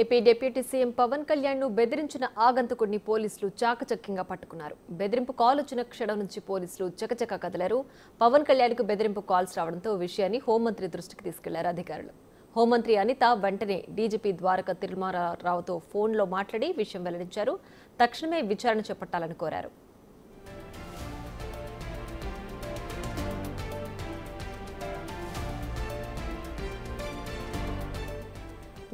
AP deputy CM Pawan Kalyan ను బెదిరించిన ఆగంతకుడిని పోలీసులు చాకచక్యంగా పట్టుకున్నారు. బెదిరింపు కాల్ వచ్చిన క్షణం నుంచి పోలీసులు చకచకా కదిలారు. పవన్ కళ్యాణ్ కు బెదిరింపు కాల్స్ రావడంతో విషయాన్ని హోంమంత్రి దృష్టికి తీసుకెళ్లారు అధికారులు. హోంమంత్రి అనిత వెంటనే డీజీపీ ద్వారకా తిరుమలరావుతో ఫోన్లో మాట్లాడి విషయం వెల్లడించారు. తక్షణమే విచారణ చేపట్టాలని కోరారు.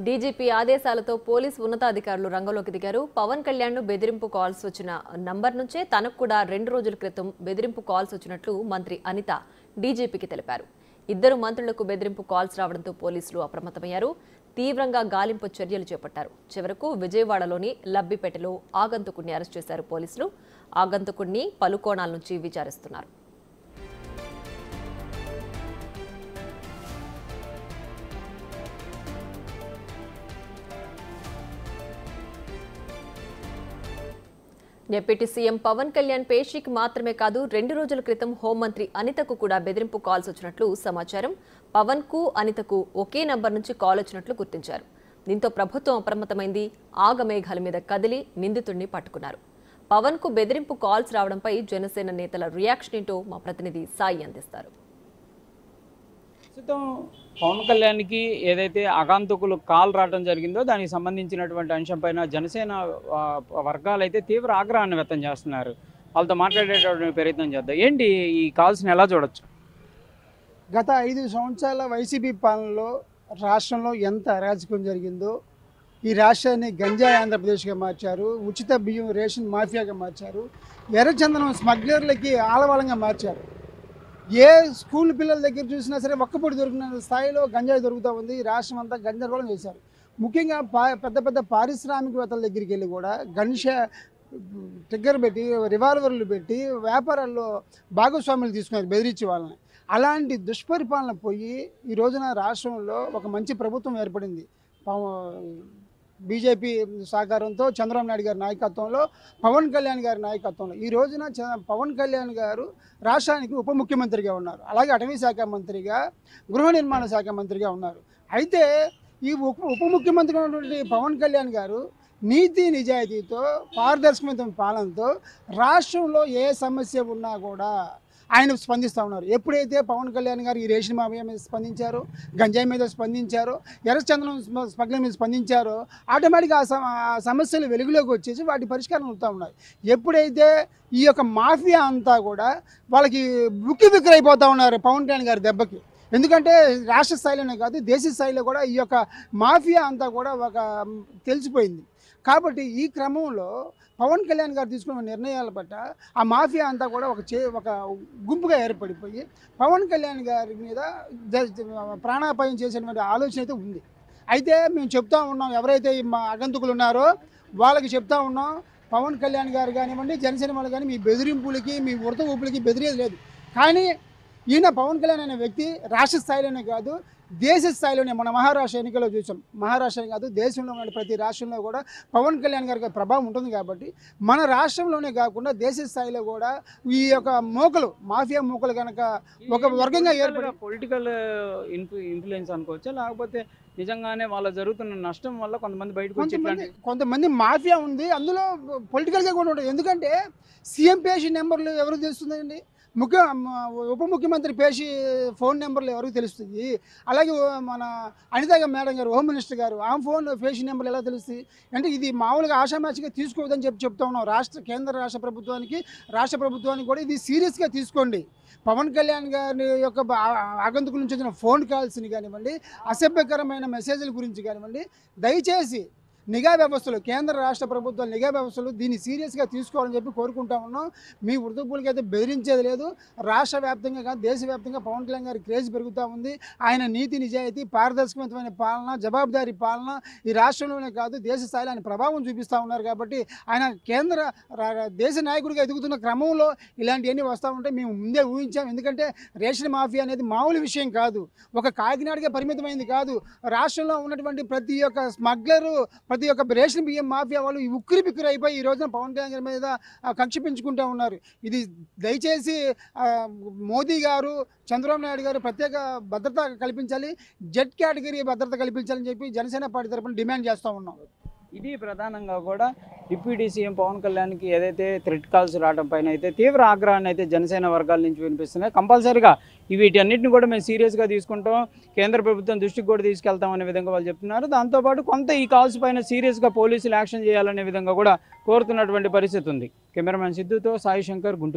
డీజీపీ ఆదేశాలతో పోలీసు ఉన్నతాధికారులు రంగంలోకి దిగారు. పవన్ కళ్యాణ్ ను బెదిరింపు కాల్స్ వచ్చిన నంబర్ నుంచే తనకు కూడా 2 రోజుల క్రితం బెదిరింపు కాల్స్ వచ్చినట్లు మంత్రి అనిత డీజీపీకి తెలిపారు. ఇద్దరు మంత్రులకు బెదిరింపు కాల్స్ రావడంతో పోలీసులు అప్రమత్తమయ్యారు. తీవ్రంగా గాలింపు చర్యలు చేపట్టారు. చివరకు విజయవాడలోని లబ్బిపేటలో ఆగంతకుడిని అరెస్ట్ చేశారు పోలీసులు. ఆగంతకుడిని పలు కోణాల నుంచి విచారిస్తున్నారు. డిప్యూటీ సీఎం పవన్ కళ్యాణ్ పేషీకి మాత్రమే కాదు 2 రోజుల క్రితం హోంమంత్రి అనితకు కూడా బెదిరింపు కాల్స్ వచ్చినట్లు సమాచారం. పవన్ కు అనితకు ఒకే నంబర్ నుంచి కాల్ వచ్చినట్లు గుర్తించారు. దీంతో ప్రభుత్వం అప్రమత్తమైంది. ఆగమేఘాల మీద కదిలి నిందితుడిని పట్టుకున్నారు. పవన్ కు బెదిరింపు కాల్స్ రావడంపై జనసేన నేతల రియాక్షన్ ఏంటో మా ప్రతినిధి సాయి అందిస్తారు. ప్రస్తుతం పవన్ కళ్యాణ్కి ఏదైతే ఆగంతకులు కాల్ రావడం జరిగిందో దానికి సంబంధించినటువంటి అంశంపైన జనసేన వర్గాలు అయితే తీవ్ర ఆగ్రహాన్ని వ్యక్తం చేస్తున్నారు. వాళ్ళతో మాట్లాడేటటువంటి ప్రయత్నం చేద్దాం. ఏంటి ఈ కాల్స్ని ఎలా చూడొచ్చు? గత 5 సంవత్సరాల వైసీపీ పాలనలో రాష్ట్రంలో ఎంత అరాచకం జరిగిందో, ఈ రాష్ట్రాన్ని గంజాయి ఆంధ్రప్రదేశ్గా మార్చారు, ఉచిత బియ్యం రేషన్ మాఫియాగా మార్చారు, ఎర్రచందనం స్మగ్లర్లకి ఆలవాలంగా మార్చారు. ఏ స్కూల్ పిల్లల దగ్గర చూసినా సరే ఒక్కపొడి దొరికిన స్థాయిలో గంజాయి దొరుకుతూ ఉంది. ఈ రాష్ట్రం అంతా గంజాయి చేశారు. ముఖ్యంగా పెద్ద పెద్ద పారిశ్రామికవేత్తల దగ్గరికి వెళ్ళి కూడా ట్రిగ్గర్ పెట్టి రివాల్వర్లు పెట్టి వ్యాపారాల్లో భాగస్వాములు తీసుకున్నారు బెదిరించి వాళ్ళని. అలాంటి దుష్పరిపాలన పోయి ఈ రోజున రాష్ట్రంలో ఒక మంచి ప్రభుత్వం ఏర్పడింది. బీజేపీ సహకారంతో చంద్రబాబు నాయుడు గారి నాయకత్వంలో, పవన్ కళ్యాణ్ గారి నాయకత్వంలో ఈ రోజున పవన్ కళ్యాణ్ గారు రాష్ట్రానికి ఉప ముఖ్యమంత్రిగా ఉన్నారు. అలాగే అటవీ శాఖ మంత్రిగా, గృహ నిర్మాణ శాఖ మంత్రిగా ఉన్నారు. అయితే ఈ ఉప ముఖ్యమంత్రిగా ఉన్నటువంటి పవన్ కళ్యాణ్ గారు నీతి నిజాయితీతో, పారదర్శకమైన పాలనతో రాష్ట్రంలో ఏ సమస్య ఉన్నా కూడా ఆయన స్పందిస్తూ ఉన్నారు. ఎప్పుడైతే పవన్ కళ్యాణ్ గారు ఈ రేషన్ మాఫియా మీద స్పందించారో, గంజాయి మీద స్పందించారో, ఎర్రచందనం స్మగ్లింగ్ మీద స్పందించారో ఆటోమేటిక్గా ఆ సమస్యలు వెలుగులోకి వచ్చేసి వాటి పరిష్కారం అవుతూ ఉన్నాయి. ఎప్పుడైతే ఈ యొక్క మాఫియా అంతా కూడా వాళ్ళకి బిక్కిరైపోతూ ఉన్నారు పవన్ కళ్యాణ్ గారి దెబ్బకి. ఎందుకంటే రాష్ట్ర స్థాయిలోనే కాదు దేశ స్థాయిలో కూడా ఈ యొక్క మాఫియా అంతా కూడా తెలిసిపోయింది. కాబట్టి ఈ క్రమంలో పవన్ కళ్యాణ్ గారు తీసుకున్న నిర్ణయాల పట్ల ఆ మాఫియా అంతా కూడా ఒక గుంపుగా ఏర్పడిపోయి పవన్ కళ్యాణ్ గారి మీద ప్రాణాపాయం చేసేటువంటి ఆలోచన అయితే ఉంది. అయితే మేము చెప్తా ఉన్నాం, ఎవరైతే మా ఆగంతకులు ఉన్నారో వాళ్ళకి చెప్తా ఉన్నాం, పవన్ కళ్యాణ్ గారు కానివ్వండి, జనసేన వాళ్ళు కానీ మీ బెదిరింపులకి, మీ ఉడత ఊపులకి బెదిరేది లేదు. కానీ ఈయన పవన్ కళ్యాణ్ అనే వ్యక్తి రాష్ట్ర స్థాయిలోనే కాదు దేశ స్థాయిలోనే, మన మహారాష్ట్ర ఎన్నికల్లో చూసాం, మహారాష్ట్ర కాదు దేశంలో ఉన్న ప్రతి రాష్ట్రంలో కూడా పవన్ కళ్యాణ్ గారికి ప్రభావం ఉంటుంది. కాబట్టి మన రాష్ట్రంలోనే కాకుండా దేశ స్థాయిలో కూడా ఈ యొక్క మాఫియా మూకలు కనుక ఒక వర్గంగా ఏర్పడి పొలిటికల్ ఇన్ఫ్లుయెన్స్ అనుకోవచ్చా, లేకపోతే నిజంగానే వాళ్ళ జరుగుతున్న నష్టం వల్ల కొంతమంది బయటకు కొంతమంది మాఫియా ఉంది, అందులో పొలిటికల్గా కూడా ఉంటుంది. ఎందుకంటే సీఎం పేషీ నెంబర్లు ఎవరికి తెలుస్తుందండి? ఉప ముఖ్యమంత్రి పేషి ఫోన్ నెంబర్లు ఎవరికి తెలుస్తుంది? అలాగే మన అనిత మేడం గారు, హోమ్ మినిస్టర్ గారు, ఆమె ఫోన్ పేషి నెంబర్లు ఎలా తెలుస్తుంది? అంటే ఇది మామూలుగా ఆషామాషిగా తీసుకోవద్దని చెప్తా ఉన్నాం. కేంద్ర రాష్ట్ర ప్రభుత్వానికి కూడా ఇది సీరియస్గా తీసుకోండి. పవన్ కళ్యాణ్ గారి యొక్క ఆగంతుకుల నుంచి వచ్చిన ఫోన్ కాల్స్ని కానివ్వండి, అసభ్యకరమైన మెసేజ్ల గురించి కానివ్వండి, దయచేసి నిఘా వ్యవస్థలు, కేంద్ర రాష్ట్ర ప్రభుత్వాల నిఘా వ్యవస్థలు దీన్ని సీరియస్గా తీసుకోవాలని చెప్పి కోరుకుంటా ఉన్నాం. మీ వృద్ధులకి అయితే బెదిరించేది లేదు. రాష్ట్ర వ్యాప్తంగా కానీ దేశవ్యాప్తంగా పవన్ కళ్యాణ్ గారి క్రేజ్ పెరుగుతూ ఉంది. ఆయన నీతి నిజాయితీ, పారదర్శకమైన పాలన, జవాబుదారీ పాలన ఈ రాష్ట్రంలోనే కాదు దేశ స్థాయిలో ఆయన ప్రభావం చూపిస్తూ ఉన్నారు. కాబట్టి ఆయన దేశ నాయకుడిగా ఎదుగుతున్న క్రమంలో ఇలాంటివన్నీ వస్తూ ఉంటే మేము ముందే ఊహించాం. ఎందుకంటే రేషన్ మాఫియా అనేది మామూలు విషయం కాదు, ఒక కాకినాడకే పరిమితమైంది కాదు. రాష్ట్రంలో ఉన్నటువంటి ప్రతి ఒక్క స్మగ్లరు ప్రతి ఒక్క రేషన్ బియ్యం మాఫియా వాళ్ళు ఈ ఉక్కిరి బిక్కిరి అయిపోయి ఈ రోజున పవన్ కళ్యాణ్ గారి మీద కక్ష పెంచుకుంటూ ఉన్నారు. ఇది దయచేసి మోదీ గారు, చంద్రబాబు నాయుడు గారు ప్రత్యేక భద్రత కల్పించాలి, జెడ్ కేటగిరీ భద్రత కల్పించాలని చెప్పి జనసేన పార్టీ తరఫున డిమాండ్ చేస్తూ ఉన్నాం. ఇది ప్రధానంగా కూడా డిప్యూటీ సీఎం పవన్ కళ్యాణ్కి ఏదైతే థ్రెట్ కాల్స్ రావడం పైన అయితే తీవ్ర ఆగ్రహాన్ని అయితే జనసేన వర్గాల నుంచి వినిపిస్తున్నాయి. కంపల్సరీగా వీటన్నిటిని కూడా మేము సీరియస్గా తీసుకుంటాం, కేంద్ర ప్రభుత్వం దృష్టికి కూడా తీసుకెళ్తాం అనే విధంగా వాళ్ళు చెప్తున్నారు. దాంతోపాటు కొంత ఈ కాల్స్ పైన సీరియస్గా పోలీసులు యాక్షన్ చేయాలనే విధంగా కూడా కోరుతున్నటువంటి పరిస్థితి ఉంది. కెమెరామ్యాన్ సిద్ధుతో సాయి శంకర్, గుంటూరు.